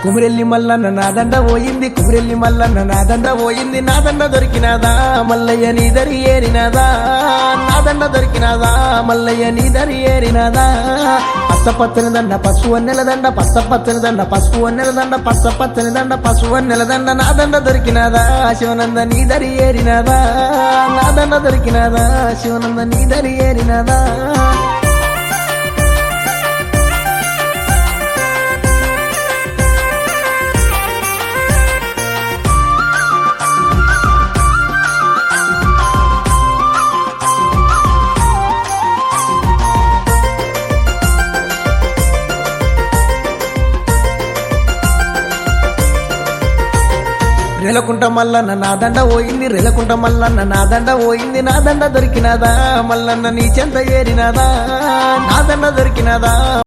కుమిరెల్లి మల్లన్న నా దండ పోయింది, కుమిరెల్లి మల్లన్న నా దండ పోయింది, నా దండ దొరికినాదా మల్లయ్య నీ దరి ఏరినాదా, నా దండ దొరికినాదా మల్లయ్య నీ దరి ఏరినాదా. పచ్చపచ్చని దండ పసుపు వన్నెల దండ, పచ్చపచ్చని దండ పసుపు వన్నెల దండ, పచ్చపచ్చని దండ పసుపు వన్నెల దండ, నా దండ దొరికినాదా శివనంద నీ దరి ఏరినాదా, నా దండ దొరికినాదా శివనంద నీ దరి ఏరినాదా. రెలకుంట మల్లన్న నా దండ పోయింది, రెలకుంట మల్లన్న నా దండ పోయింది, నా దండ దొరికినాదా మల్లన్న నీ చెంత ఏరినాదా, నా దండ దొరికినాదా.